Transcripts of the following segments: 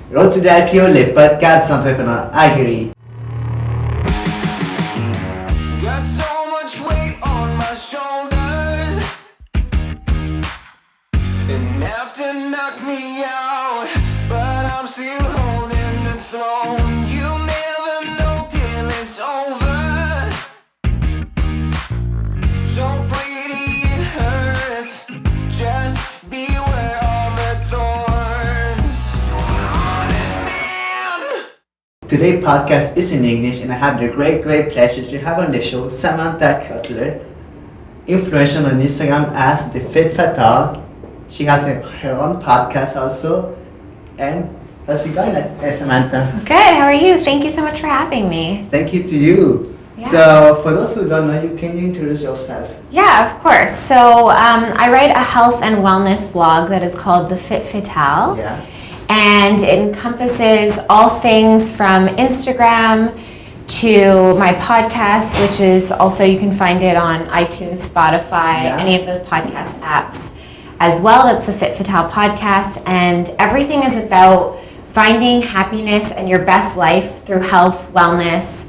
Road to the IPO, le podcast d'entrepreneurs aguerris. Got so much weight on my shoulders. Enough to knock me out, but I'm still holding the throne. You never know till it's over. So pretty it hurts. Just beware of the thorns. You're honest man. Today's podcast is in English, and I have the great pleasure to have on the show Samantha Cutler, influential on Instagram as the Fit Fatale. She has her own podcast also. And how's it going, Samantha? Good, how are you? Thank you so much for having me. Thank you to you. Yeah. So, for those who don't know you, can you introduce yourself? Yeah, of course. So I write a health and wellness blog that is called the Fit Fatale. Yeah. And it encompasses all things from Instagram to my podcast, which is also, you can find it on iTunes, Spotify, any of those podcast apps as well. That's the Fit Fatale Podcast. And everything is about finding happiness and your best life through health, wellness,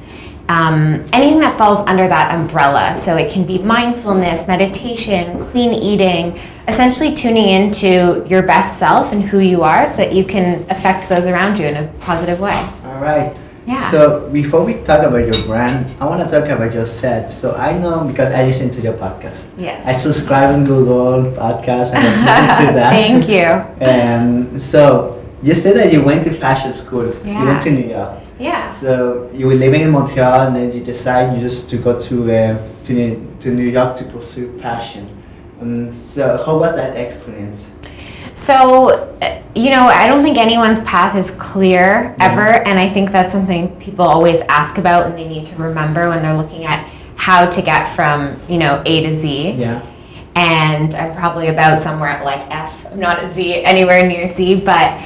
anything that falls under that umbrella. So it can be mindfulness, meditation, clean eating, essentially tuning into your best self and who you are so that you can affect those around you in a positive way. All right. Yeah. So before we talk about your brand, I want to talk about yourself. So I know because I listen to your podcast. Yes. I subscribe on Google Podcasts and I listen to that. Thank you. So you said that you went to fashion school. Yeah. You went to New York. Yeah. So you were living in Montreal, and then you decided just to go to New York to pursue fashion. So how was that experience? So, I don't think anyone's path is clear ever, and I think that's something people always ask about and they need to remember when they're looking at how to get from, A to Z. Yeah. And I'm probably about somewhere at like F. I'm not at Z, anywhere near Z, but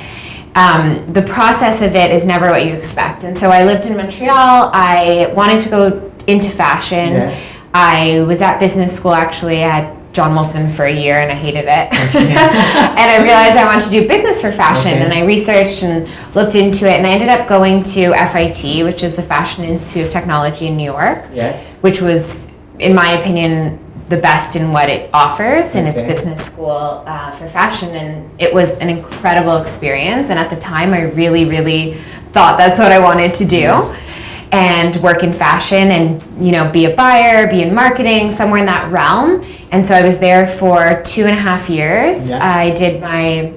the process of it is never what you expect. And so I lived in Montreal. I wanted to go into fashion. Yeah. I was at business school, actually. I had John Molson for a year and I hated it. Okay. And I realized I wanted to do business for fashion, Okay. and I researched and looked into it, and I ended up going to FIT, which is the Fashion Institute of Technology in New York, Yes. which was, in my opinion, the best in what it offers in its Okay. business school for fashion. And it was an incredible experience, and at the time I really thought that's what I wanted to do. And work in fashion and, be a buyer, be in marketing, somewhere in that realm. And so I was there for 2.5 years. Yeah. I did my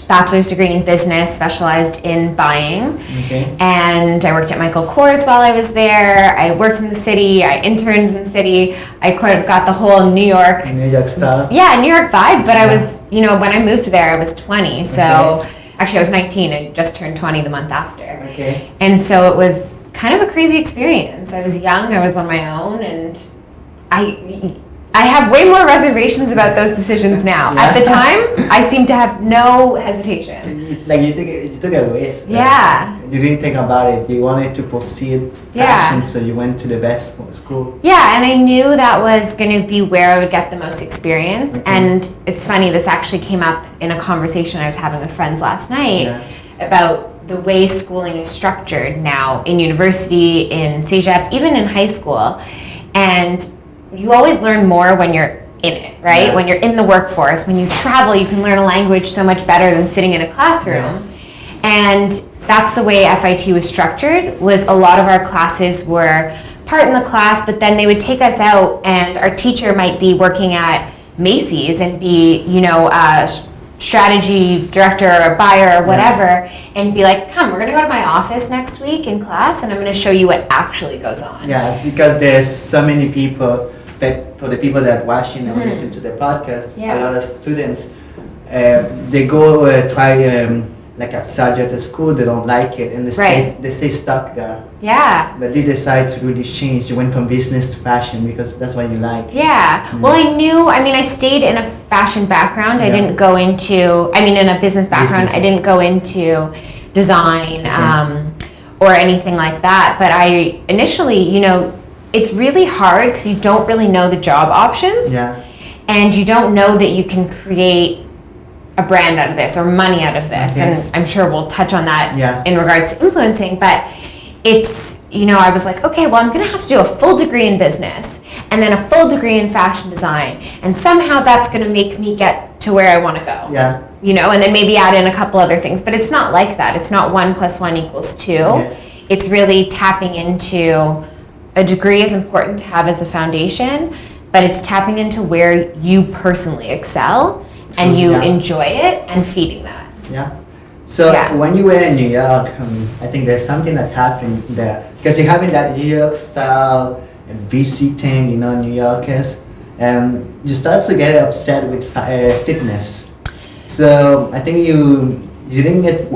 bachelor's degree in business, specialized in buying. Okay. And I worked at Michael Kors while I was there. I worked in the city. I interned in the city. I kind of got the whole New York. New York style. Yeah, New York vibe. But Yeah. I was, when I moved there, I was 20. So actually I was 19. I just turned 20 the month after. Okay. And so it was kind of a crazy experience. I was young, I was on my own, and I have way more reservations about those decisions now. Yeah. At the time, I seemed to have no hesitation. It's like you took a risk. Right? Yeah. You didn't think about it. You wanted to pursue fashion, so you went to the best school. Yeah, and I knew that was going to be where I would get the most experience. Okay. And it's funny, this actually came up in a conversation I was having with friends last night about the way schooling is structured now in university, in CEGEP, even in high school. And you always learn more when you're in it, right? Yeah. When you're in the workforce, when you travel, you can learn a language so much better than sitting in a classroom. And that's the way FIT was structured, was a lot of our classes were part in the class, but then they would take us out and our teacher might be working at Macy's and be, a strategy director or a buyer or whatever, and be like, come, we're going to go to my office next week in class and I'm going to show you what actually goes on. Yeah, it's because there's so many people that, for the people that watching and listen to the podcast, a lot of students, they go try like a subject at school, they don't like it, and they stay stuck there. Yeah. But they decide to really change. You went from business to fashion because that's what you like. Yeah. Well, I stayed in a fashion background. I didn't go into, in a business background. I didn't go into design or anything like that. But I initially, it's really hard because you don't really know the job options. Yeah. And you don't know that you can create a brand out of this or money out of this. Okay. And I'm sure we'll touch on that Yeah. in regards to influencing, but it's, I was like, okay, well, I'm going to have to do a full degree in business and then a full degree in fashion design. And somehow that's going to make me get to where I want to go. Yeah. And then maybe add in a couple other things, but it's not like that. It's not 1 + 1 = 2. Yes. It's really tapping into a degree is important to have as a foundation, but it's tapping into where you personally excel and you Yeah. enjoy it and feeding that. Yeah. So Yeah. when you were in New York, I think there's something that happened there because you're having that New York style BC thing, New Yorkers, and you start to get upset with fitness. So I think you didn't get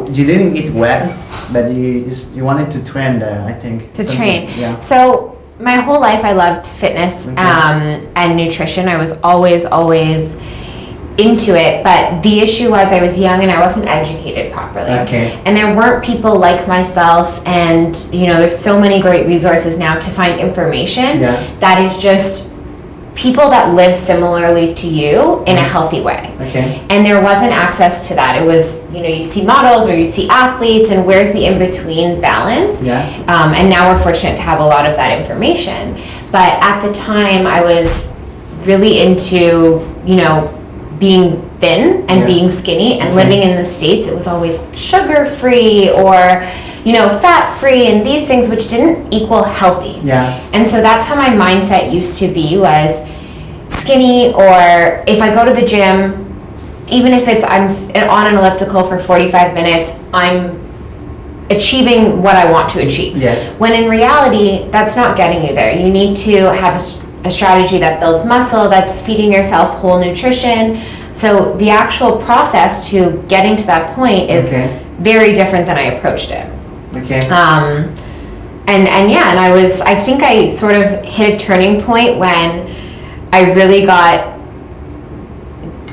well, but you wanted to train there. I think To something. train. Yeah. So my whole life I loved fitness Okay. and nutrition. I was always into it, but the issue was I was young and I wasn't educated properly. Okay. And there weren't people like myself, and there's so many great resources now to find information Yeah. that is just people that live similarly to you in a healthy way. Okay. And there wasn't access to that. It was, you see models or you see athletes, and where's the in-between balance? Yeah. And now we're fortunate to have a lot of that information. But at the time, I was really into, being thin and Yeah. being skinny, and Okay. living in the States, it was always sugar-free or, fat-free and these things, which didn't equal healthy. Yeah. And so that's how my mindset used to be, was skinny, or if I go to the gym, even if I'm on an elliptical for 45 minutes, I'm achieving what I want to achieve. Yes. When in reality, that's not getting you there. You need to have a strategy that builds muscle, that's feeding yourself whole nutrition. So the actual process to getting to that point is Okay. very different than I approached it. Okay. And I think I sort of hit a turning point when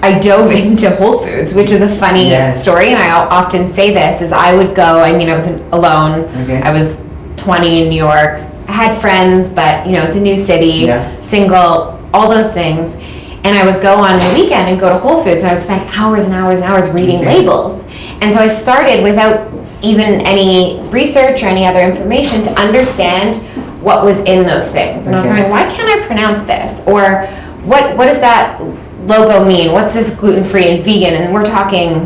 I dove into Whole Foods, which is a funny Yes. story, and I often say this, is I would go, I was alone, Okay. I was 20 in New York, I had friends, but it's a new city, Yeah. single, all those things, and I would go on the weekend and go to Whole Foods, and I would spend hours and hours and hours reading Okay. labels. And so I started without even any research or any other information to understand what was in those things. And I was Okay. going, why can't I pronounce this? Or what does that logo mean? What's this gluten-free and vegan? And we're talking,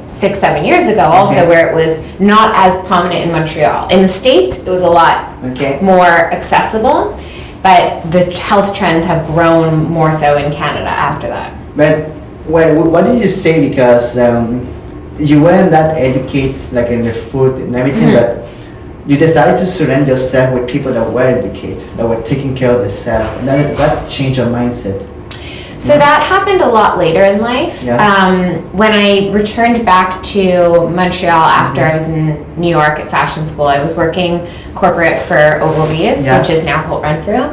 6-7 years ago also, Okay. where it was not as prominent in Montreal. In the States, it was a lot Okay. more accessible, but the health trends have grown more so in Canada after that. But what did you say? Because you weren't that educated, like in the food and everything, Mm-hmm. but you decided to surround yourself with people that were educated, that were taking care of themselves, and that changed your mindset. So that happened a lot later in life. Yeah. When I returned back to Montreal after I was in New York at fashion school, I was working corporate for Ogilvy's, Yeah. which is now Holt Renfrew.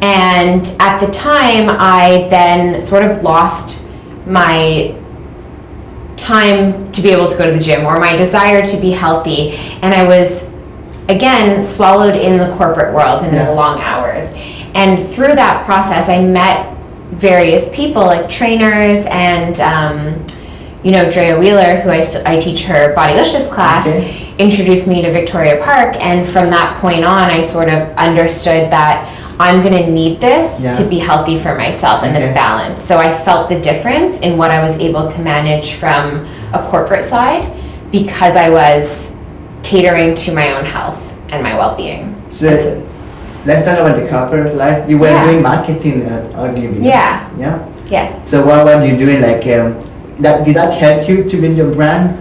And at the time, I then sort of lost my time to be able to go to the gym, or my desire to be healthy. And I was, again, swallowed in the corporate world and in Yeah. the long hours. And through that process, I met various people, like trainers and, Drea Wheeler, who I teach her Bodylicious class, Okay. introduced me to Victoria Park. And from that point on, I sort of understood that I'm going to need this Yeah. to be healthy for myself and this Okay. balance. So I felt the difference in what I was able to manage from a corporate side, because I was catering to my own health and my well-being. So And so- let's talk about the corporate life. You were Yeah. doing marketing at Ogilvy. Yeah. Yeah. yes. So what were you doing? Like, did that help you to build your brand?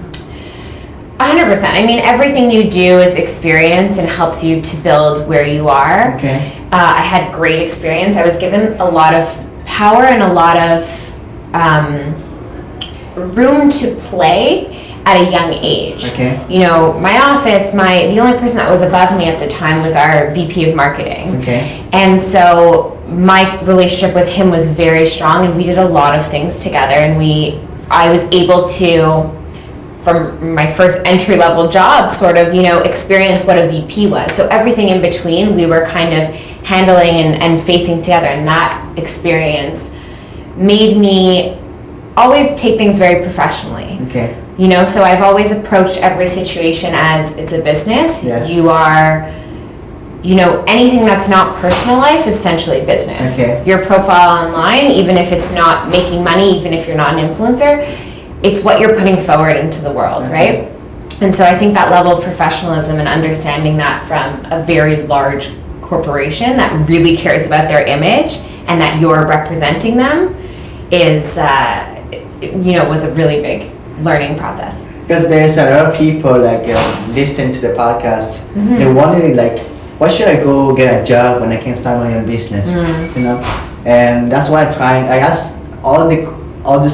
100%. I mean, everything you do is experience and helps you to build where you are. Okay. I had great experience. I was given a lot of power and a lot of room to play at a young age. Okay. My office, the only person that was above me at the time was our VP of marketing. Okay. And so my relationship with him was very strong, and we did a lot of things together, and I was able to, from my first entry-level job, sort of, experience what a VP was. So everything in between, we were kind of handling and facing together, and that experience made me always take things very professionally. Okay. You know, so I've always approached every situation as it's a business. Yes. You are, you know, anything that's not personal life is essentially business. Okay. Your profile online, even if it's not making money, even if you're not an influencer, it's what you're putting forward into the world, Okay. right? And so I think that level of professionalism and understanding that from a very large corporation that really cares about their image and that you're representing them is, you know, was a really big learning process. Because there's a lot of people like listening to the podcast. Mm-hmm. They're wondering like, why should I go get a job when I can start my own business? You know, and that's why I asked all these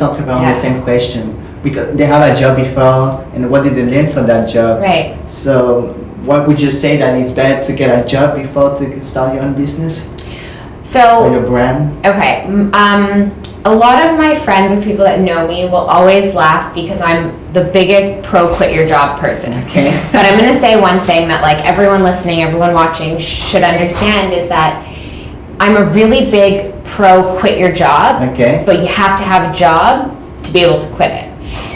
entrepreneurs Yeah. the same question, because they have a job before, and what did they learn from that job? Right. So, what would you say that it's better to get a job before to start your own business or So, your brand? okay, a lot of my friends or people that know me will always laugh because I'm the biggest pro quit your job person. Okay. But I'm gonna say one thing that like everyone listening, everyone watching should understand is that I'm a really big pro quit your job. Okay. But you have to have a job to be able to quit it.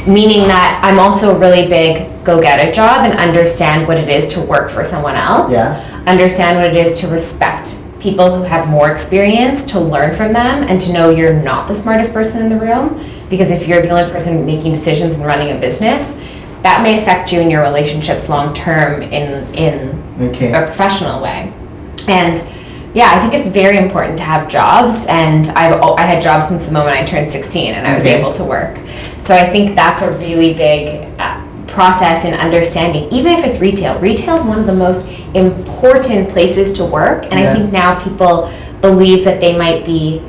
Meaning that I'm also really big go get a job and understand what it is to work for someone else. Yeah. Understand what it is to respect people who have more experience, to learn from them, and to know you're not the smartest person in the room. Because if you're the only person making decisions and running a business, that may affect you in your relationships long term in Okay. a professional way. And yeah, I think it's very important to have jobs, and I had jobs since the moment I turned 16 and I was Okay. able to work. So I think that's a really big process in understanding, even if it's retail. Retail is one of the most important places to work, and Yeah. I think now people believe that they might be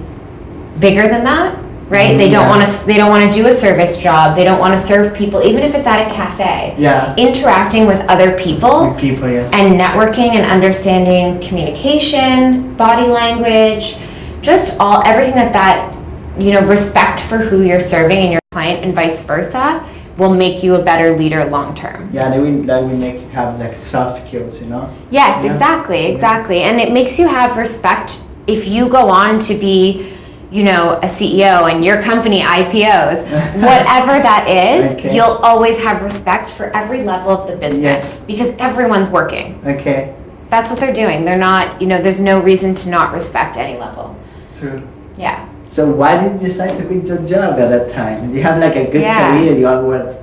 bigger than that, right? They don't Yeah. want to. They don't want to do a service job. They don't want to serve people, even if it's at a cafe. Yeah. Interacting with other people With people, yeah. and networking and understanding communication, body language, just everything that you know, respect for who you're serving and your client and vice versa will make you a better leader long term. Yeah, that will make you have like soft skills, you know? Yes, Yeah. exactly. And it makes you have respect if you go on to be, you know, a CEO and your company IPOs, whatever that is, Okay. you'll always have respect for every level of the business Yes. because everyone's working. Okay, That's what they're doing. They're not, you know, there's no reason to not respect any level. true. Yeah. So why did you decide to quit your job at that time? You have like a good Yeah. career, you were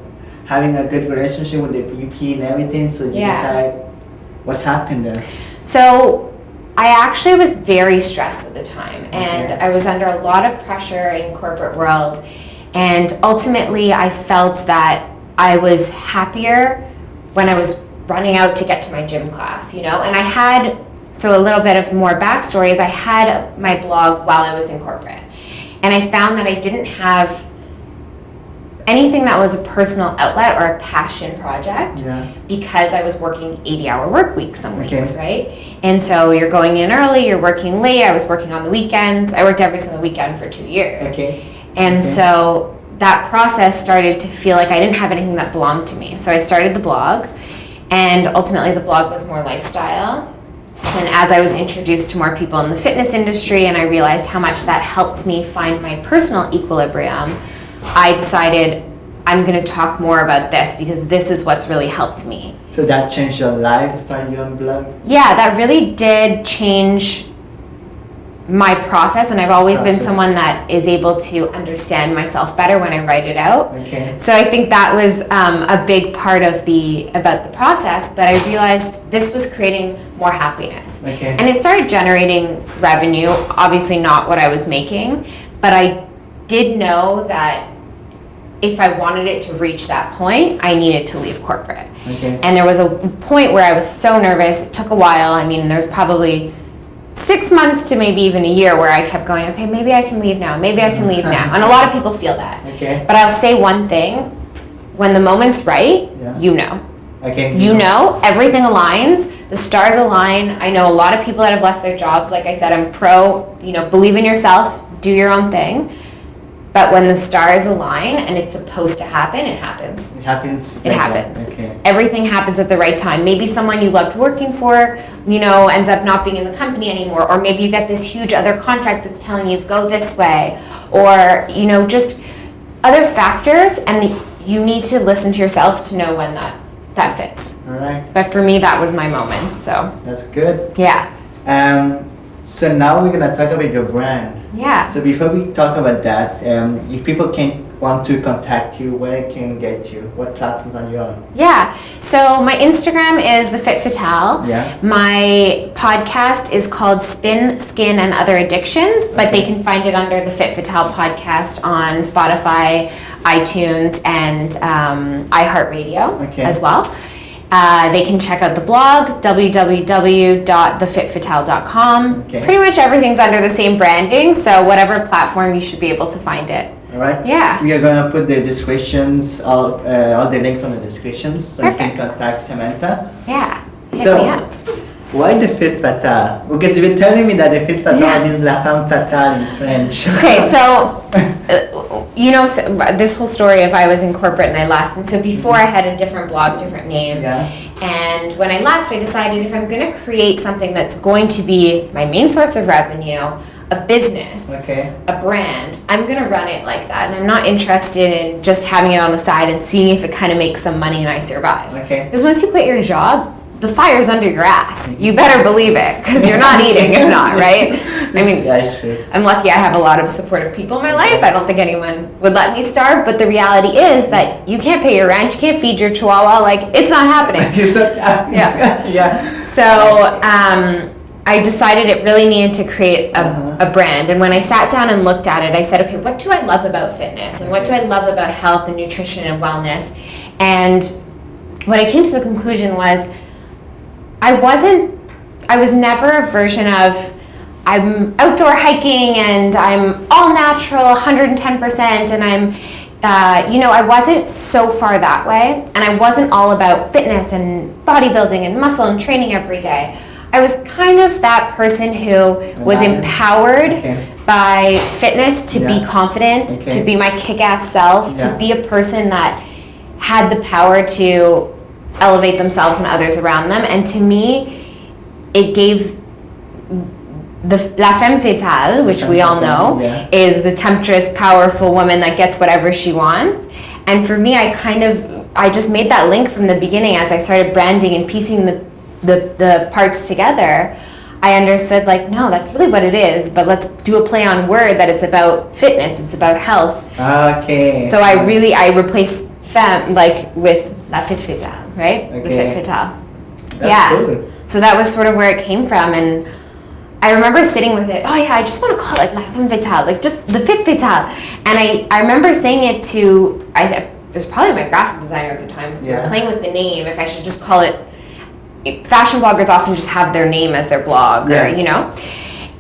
having a good relationship with the VP and everything, so you Yeah. decide what happened there? So I actually was very stressed at the time, and Okay. I was under a lot of pressure in corporate world, and ultimately I felt that I was happier when I was running out to get to my gym class, you know, and I had, so a little bit of more backstory is I had my blog while I was in corporate, and I found that I didn't have anything that was a personal outlet or a passion project Yeah. because I was working 80-hour work weeks some Okay. weeks, right? And so you're going in early, you're working late. I was working on the weekends. I worked every single weekend for 2 years. Okay. And Okay. so that process started to feel like I didn't have anything that belonged to me. So I started the blog, and ultimately the blog was more lifestyle. And as I was introduced to more people in the fitness industry and I realized how much that helped me find my personal equilibrium, I decided I'm going to talk more about this because this is what's really helped me. So that changed your life, starting your own blog? Yeah, that really did change my process, and I've always been Process. someone that is able to understand myself better when I write it out. Okay. So I think that was a big part of about the process, but I realized this was creating more happiness. Okay. And it started generating revenue, obviously not what I was making, but I did know that if I wanted it to reach that point, I needed to leave corporate. Okay. And there was a point where I was so nervous, it took a while. I mean, there was probably 6 months to maybe even a year where I kept going, okay, maybe I can leave now, maybe I can leave now. And a lot of people feel that. Okay. But I'll say one thing, when the moment's right, Yeah. you know. Okay. You know, everything aligns, the stars align. I know a lot of people that have left their jobs. Like I said, I'm pro, you know, believe in yourself, do your own thing. But when the stars align and it's supposed to happen, it happens. It happens. It like happens. that. Okay. Everything happens at the right time. Maybe someone you loved working for, you know, ends up not being in the company anymore. Or maybe you get this huge other contract that's telling you, go this way. Or, you know, just other factors, and you need to listen to yourself to know when that fits. All right. But for me, that was my moment. So That's good. yeah. So now we're gonna talk about your brand. Yeah. So before we talk about that, if people want to contact you, where can get you? What platforms are you on? Yeah. So my Instagram is the Fit Fatale. Yeah. My podcast is called Spin, Skin, and Other Addictions, but they can find it under the Fit Fatale Podcast on Spotify, iTunes, and iHeartRadio as well. They can check out the blog, www.thefitfatale.com. Pretty much everything's under the same branding, so whatever platform, you should be able to find it. All right. Yeah. We are going to put the descriptions, all the links on the descriptions, so you can contact Samantha. Yeah. Hit So, me up. why the Fit Fatale? Because you've been telling me that the Fit Fatale is la femme fatale in French. Okay, so, this whole story of I was in corporate and I left. And so before I had a different blog, different names. Yeah. And when I left, I decided if I'm going to create something that's going to be my main source of revenue, a business, a brand, I'm going to run it like that. And I'm not interested in just having it on the side and seeing if it kind of makes some money and I survive. Because once you quit your job, the fire's under your ass. You better believe it, because you're not eating if not, right? I mean, I'm lucky I have a lot of supportive people in my life. I don't think anyone would let me starve, but the reality is that you can't pay your rent, you can't feed your chihuahua, like, it's not happening. Yeah. So, I decided it really needed to create a brand. And when I sat down and looked at it, I said, okay, what do I love about fitness? And what do I love about health and nutrition and wellness? And what I came to the conclusion was, I was never a version of, I'm outdoor hiking and I'm all natural, 110%, and I'm, I wasn't so far that way. And I wasn't all about fitness and bodybuilding and muscle and training every day. I was kind of that person who was empowered by fitness to be confident, to be my kick-ass self, to be a person that had the power to elevate themselves and others around them. And to me, it gave la femme fatale, which we all know, is the temptress, powerful woman that gets whatever she wants. And for me, I just made that link from the beginning as I started branding and piecing the parts together. I understood, like, no, that's really what it is, but let's do a play on word that it's about fitness, it's about health. So I replaced femme, like, with la Fit Fatale, right? The Fit Fatale. Cool. So that was sort of where it came from, and I remember sitting with it, I just want to call it la Femme Fatale, like just the Fit Fatale. And I remember saying it to, it was probably my graphic designer at the time, because we were playing with the name, if I should just call it, fashion bloggers often just have their name as their blog, or,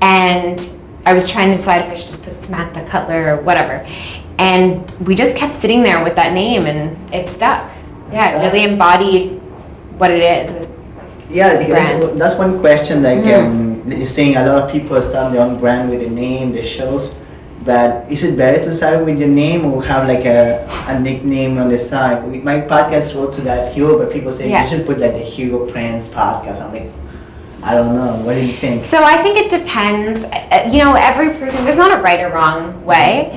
and I was trying to decide if I should just put Samantha Cutler or whatever. And we just kept sitting there with that name, and it stuck. It really embodied what it is. Because that's one question, like, you're saying a lot of people start their own brand with a name, the shows, but is it better to start with your name or have like a nickname on the side? My podcast wrote to that Hugo, but people say you should put like the Hugo Prince podcast. I'm like, I don't know. What do you think? So I think it depends. Every person, there's not a right or wrong way.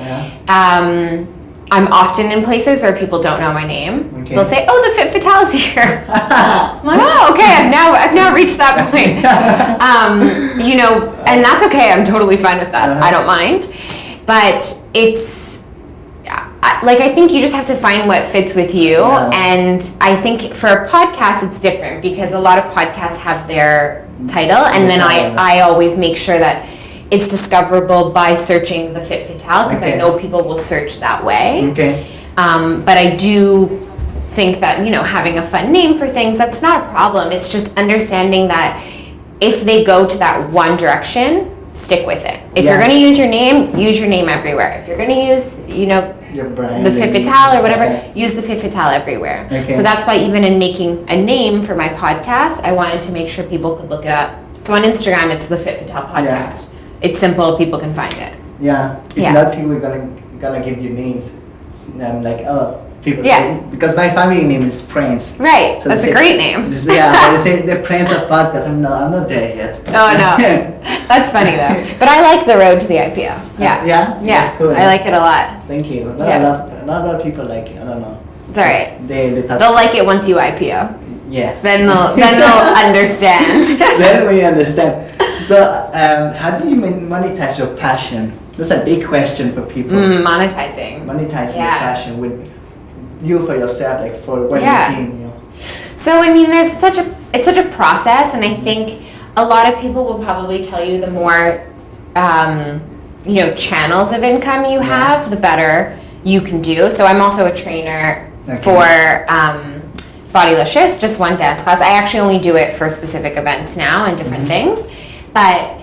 I'm often in places where people don't know my name. They'll say, "Oh, the Fit Fatale's here." I'm like, "Oh, okay. I've now reached that point." And that's okay. I'm totally fine with that. I don't mind. But it's like, I think you just have to find what fits with you. And I think for a podcast, it's different because a lot of podcasts have their title, and then I always make sure that it's discoverable by searching the Fit Fatale, because I know people will search that way. But I do think that, having a fun name for things, that's not a problem. It's just understanding that if they go to that one direction, stick with it. If you're going to use your name everywhere. If you're going to use, your brand, the Fit Fatale or whatever, use the Fit Fatale everywhere. So that's why even in making a name for my podcast, I wanted to make sure people could look it up. So on Instagram, it's the Fit Fatale Podcast. It's simple, people can find it. If a lot of people are gonna give you names, I'm like, people say, because my family name is Prince. Right, so that's a great name. They say the Prince of Podcast. I'm not there yet. Oh no, that's funny though. But I like the road to the IPO. That's cool. I like it a lot. Thank you. not a lot of people like it. I don't know. It's alright. They'll like it once you IPO. Yes. Then they'll understand. Then we understand. So, how do you monetize your passion? That's a big question for people. Monetizing Your passion with you for yourself, like for what you think. You know. So I mean, it's such a process, and I think a lot of people will probably tell you the more channels of income you have, the better you can do. So I'm also a trainer for Bodylicious, just one dance class. I actually only do it for specific events now and different things. But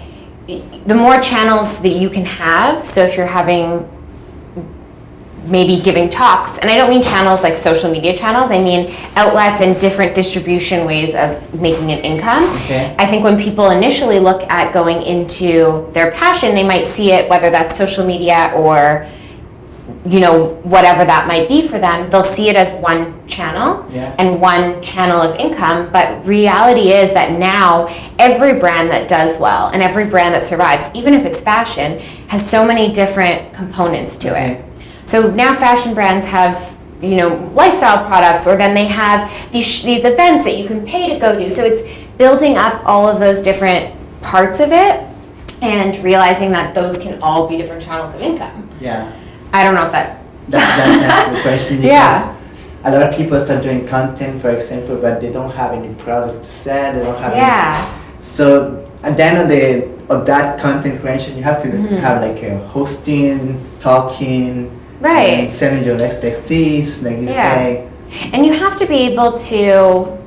the more channels that you can have, so if you're having maybe giving talks, and I don't mean channels like social media channels, I mean outlets and different distribution ways of making an income. Okay. I think when people initially look at going into their passion, they might see it, whether that's social media or whatever that might be for them, they'll see it as one channel and one channel of income. But reality is that now every brand that does well and every brand that survives, even if it's fashion, has so many different components to it. So now fashion brands have, lifestyle products, or then they have these events that you can pay to go to. So it's building up all of those different parts of it and realizing that those can all be different channels of income. Yeah. I don't know if that's the question, because a lot of people start doing content, for example, but they don't have any product to sell. They don't have anything. So at the end of that content creation, you have to have like a hosting, talking, and selling your expertise, like you say. And you have to be able to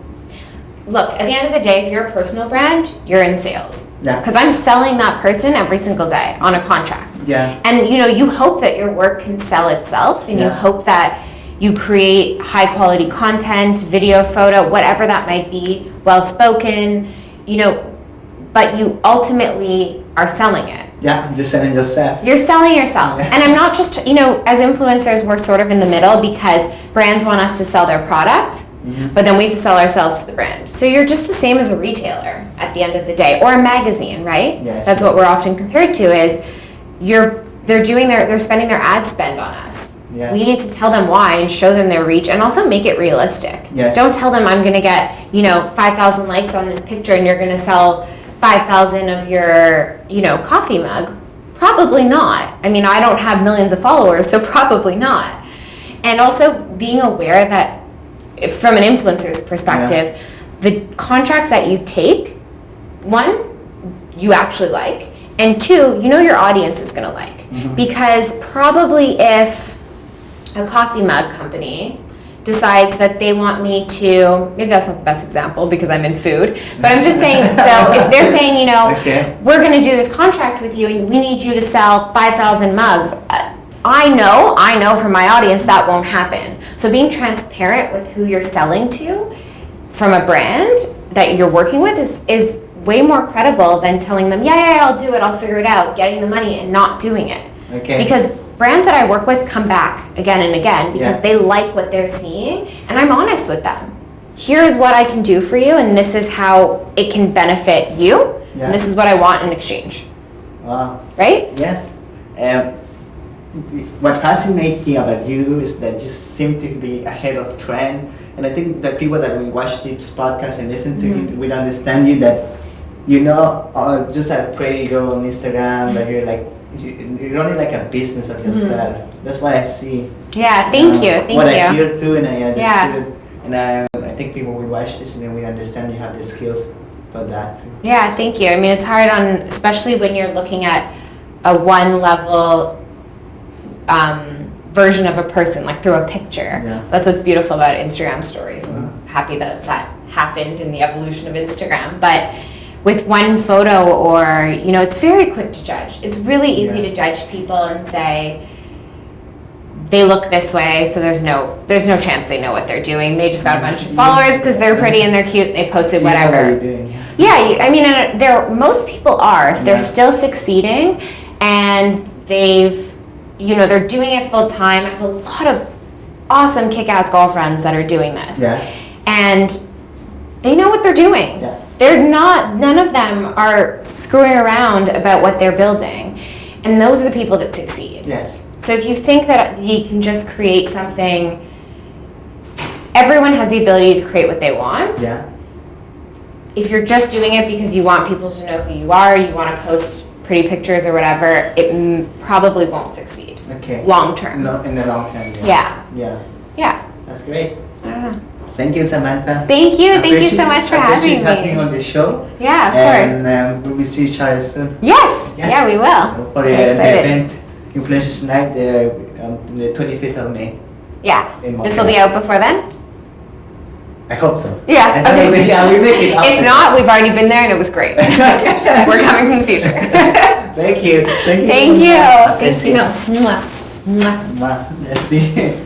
look, at the end of the day, if you're a personal brand, you're in sales. Yeah. Because I'm selling that person every single day on a contract. Yeah. And you hope that your work can sell itself, and you hope that you create high quality content, video, photo, whatever that might be, well spoken, but you ultimately are selling it. Yeah, you're selling yourself. You're selling yourself. And I'm not just, as influencers, we're sort of in the middle because brands want us to sell their product, but then we have to sell ourselves to the brand. So you're just the same as a retailer at the end of the day, or a magazine, right? Yes. That's what we're often compared to is they're spending their ad spend on us. Yeah. We need to tell them why and show them their reach, and also make it realistic. Yes. Don't tell them I'm going to get 5,000 likes on this picture and you're going to sell 5,000 of your coffee mug. Probably not. I mean, I don't have millions of followers, so probably not. And also being aware that from an influencer's perspective, the contracts that you take, one, you actually like, and two, your audience is going to like. Because probably if a coffee mug company decides that they want me to, maybe that's not the best example because I'm in food, but I'm just saying, so if they're saying, we're going to do this contract with you and we need you to sell 5,000 mugs, I know from my audience that won't happen. So being transparent with who you're selling to from a brand that you're working with is way more credible than telling them, I'll do it, I'll figure it out, getting the money and not doing it. Okay. Because brands that I work with come back again and again because they like what they're seeing, and I'm honest with them. Here is what I can do for you, and this is how it can benefit you, and this is what I want in exchange. Wow. Right? Yes. What fascinates me about you is that you seem to be ahead of trend, and I think that people that will watch this podcast and listen to it will understand you, that just a pretty girl on Instagram, but you're running like a business of yourself. That's why I see. Yeah, thank you. What I hear too, and I understood, and I think people will watch this and then we understand you have the skills for that too. Yeah, thank you. I mean, it's hard especially when you're looking at a one level version of a person, like through a picture. Yeah. That's what's beautiful about Instagram stories. I'm happy that happened in the evolution of Instagram, but with one photo, or it's very quick to judge. It's really easy to judge people and say they look this way, so there's no chance they know what they're doing. They just got a bunch of followers because they're pretty and they're cute and they posted whatever. Most people are, if they're still succeeding and they're doing it full time. I have a lot of awesome kick-ass girlfriends that are doing this. And they know what they're doing. None of them are screwing around about what they're building. And those are the people that succeed. So if you think that you can just create something, everyone has the ability to create what they want. Yeah. If you're just doing it because you want people to know who you are, you want to post pretty pictures or whatever, it probably won't succeed. Okay. Long term. No, in the long term. Yeah. Yeah. Yeah. That's great. I don't know. Thank you, Samantha. Thank you so much for having me. On the show. Yeah, of course. And we will see each other soon. Yes. Yeah, we will. For the event, Influencers Night, the 25th of May. Yeah. In Montreal. This will be out before then? I hope so. Yeah. Okay. Yeah, we make it. If not, we've already been there and it was great. We're coming from the future. Thank you. Thank you. Thank you. Mwah. Mwah. Merci.